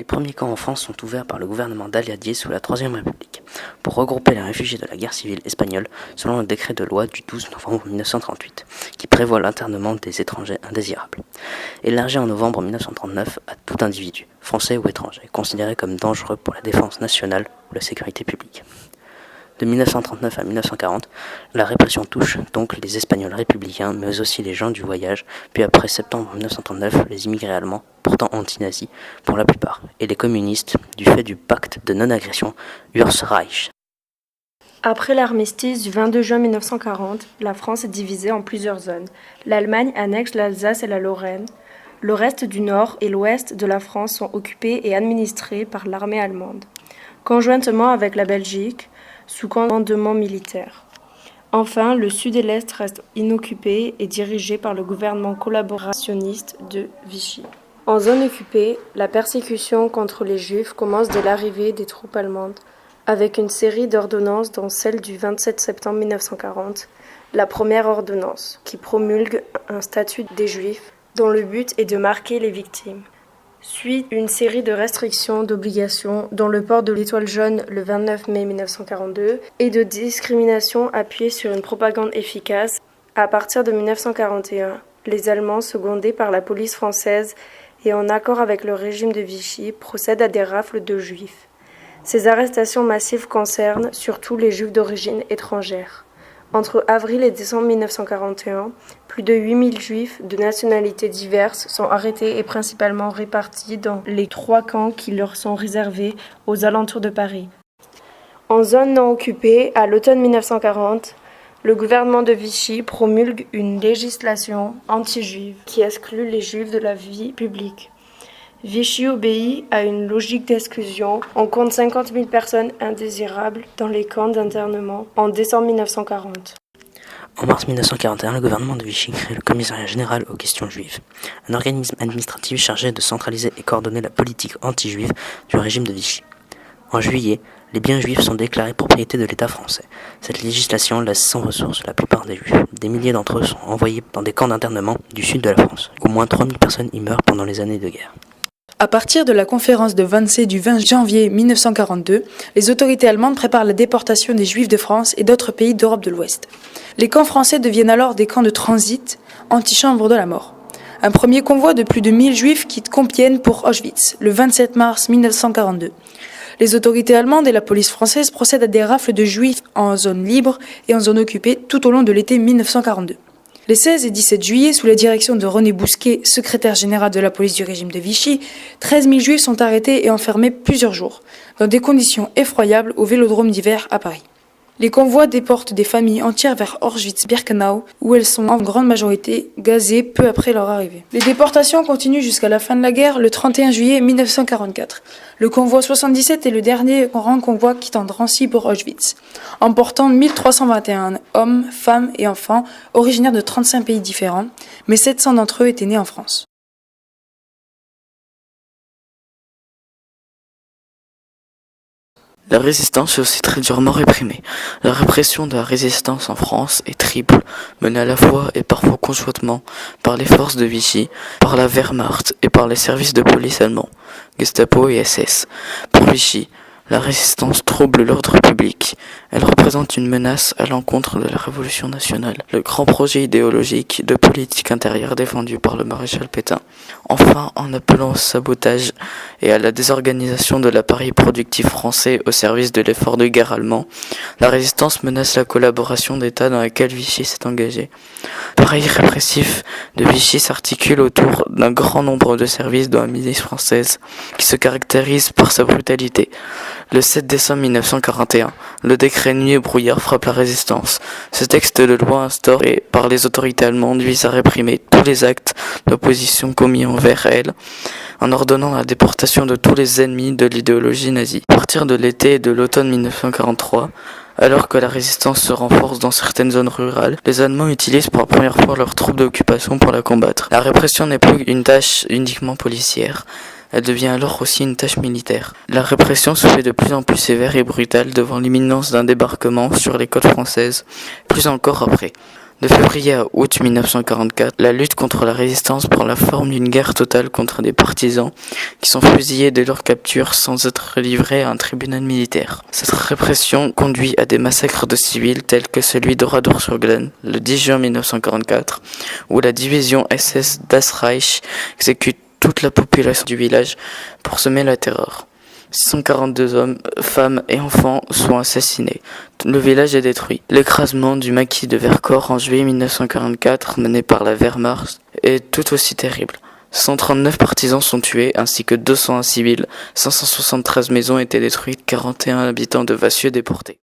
Les premiers camps en France sont ouverts par le gouvernement d'Alliadier sous la Troisième République, pour regrouper les réfugiés de la guerre civile espagnole selon le décret de loi du 12 novembre 1938, qui prévoit l'internement des étrangers indésirables. Élargi en novembre 1939 à tout individu, français ou étranger, considéré comme dangereux pour la défense nationale ou la sécurité publique. De 1939 à 1940, la répression touche donc les Espagnols républicains, mais aussi les gens du voyage, puis après septembre 1939, les immigrés allemands, pourtant anti-nazis pour la plupart, et les communistes, du fait du pacte de non-agression Urss-Reich. Après l'armistice du 22 juin 1940, la France est divisée en plusieurs zones. L'Allemagne annexe l'Alsace et la Lorraine. Le reste du nord et l'ouest de la France sont occupés et administrés par l'armée allemande, conjointement avec la Belgique, sous commandement militaire. Enfin, le sud et l'est restent inoccupés et dirigés par le gouvernement collaborationniste de Vichy. En zone occupée, la persécution contre les Juifs commence dès l'arrivée des troupes allemandes, avec une série d'ordonnances dont celle du 27 septembre 1940, la première ordonnance, qui promulgue un statut des Juifs dont le but est de marquer les victimes. Suit une série de restrictions, d'obligations, dont le port de l'étoile jaune le 29 mai 1942, et de discriminations appuyées sur une propagande efficace. À partir de 1941, les Allemands, secondés par la police française et en accord avec le régime de Vichy, procèdent à des rafles de Juifs. Ces arrestations massives concernent surtout les Juifs d'origine étrangère. Entre avril et décembre 1941, plus de 8000 Juifs de nationalités diverses sont arrêtés et principalement répartis dans les 3 camps qui leur sont réservés aux alentours de Paris. En zone non occupée, à l'automne 1940, le gouvernement de Vichy promulgue une législation anti-juive qui exclut les Juifs de la vie publique. Vichy obéit à une logique d'exclusion. On compte 50 000 personnes indésirables dans les camps d'internement en décembre 1940. En mars 1941, le gouvernement de Vichy crée le Commissariat général aux questions juives, un organisme administratif chargé de centraliser et coordonner la politique anti-juive du régime de Vichy. En juillet, les biens juifs sont déclarés propriété de l'État français. Cette législation laisse sans ressources la plupart des juifs. Des milliers d'entre eux sont envoyés dans des camps d'internement du sud de la France. Au moins 3000 personnes y meurent pendant les années de guerre. À partir de la conférence de Wannsee du 20 janvier 1942, les autorités allemandes préparent la déportation des Juifs de France et d'autres pays d'Europe de l'Ouest. Les camps français deviennent alors des camps de transit, antichambres de la mort. Un premier convoi de plus de 1000 Juifs quitte Compiègne pour Auschwitz, le 27 mars 1942. Les autorités allemandes et la police française procèdent à des rafles de Juifs en zone libre et en zone occupée tout au long de l'été 1942. Les 16 et 17 juillet, sous la direction de René Bousquet, secrétaire général de la police du régime de Vichy, 13 000 Juifs sont arrêtés et enfermés plusieurs jours, dans des conditions effroyables au Vélodrome d'hiver à Paris. Les convois déportent des familles entières vers Auschwitz-Birkenau, où elles sont en grande majorité gazées peu après leur arrivée. Les déportations continuent jusqu'à la fin de la guerre, le 31 juillet 1944. Le convoi 77 est le dernier grand convoi quittant Drancy pour Auschwitz, emportant 1321 hommes, femmes et enfants originaires de 35 pays différents, mais 700 d'entre eux étaient nés en France. La résistance est aussi très durement réprimée. La répression de la résistance en France est triple, menée à la fois et parfois conjointement par les forces de Vichy, par la Wehrmacht et par les services de police allemands, Gestapo et SS. Pour Vichy, la résistance trouble l'ordre public. Elle représente une menace à l'encontre de la Révolution nationale, le grand projet idéologique de politique intérieure défendu par le maréchal Pétain. Enfin, en appelant au sabotage et à la désorganisation de l'appareil productif français au service de l'effort de guerre allemand, la résistance menace la collaboration d'États dans laquelle Vichy s'est engagé. L'appareil répressif de Vichy s'articule autour d'un grand nombre de services de la milice française qui se caractérise par sa brutalité. Le 7 décembre 1941, le décret Nuit et brouillard frappe la résistance. Ce texte de loi instauré par les autorités allemandes vise à réprimer tous les actes d'opposition commis envers elle, en ordonnant la déportation de tous les ennemis de l'idéologie nazie. À partir de l'été et de l'automne 1943, alors que la résistance se renforce dans certaines zones rurales, les Allemands utilisent pour la première fois leurs troupes d'occupation pour la combattre. La répression n'est plus une tâche uniquement policière. Elle devient alors aussi une tâche militaire. La répression se fait de plus en plus sévère et brutale devant l'imminence d'un débarquement sur les côtes françaises, plus encore après. De février à août 1944, la lutte contre la résistance prend la forme d'une guerre totale contre des partisans qui sont fusillés dès leur capture sans être livrés à un tribunal militaire. Cette répression conduit à des massacres de civils tels que celui d'Oradour-sur-Glane le 10 juin 1944, où la division SS Das Reich exécute toute la population du village pour semer la terreur. 642 hommes, femmes et enfants sont assassinés. Le village est détruit. L'écrasement du maquis de Vercors en juillet 1944, mené par la Wehrmacht, est tout aussi terrible. 139 partisans sont tués, ainsi que 201 civils, 573 maisons étaient détruites, 41 habitants de Vassieux déportés.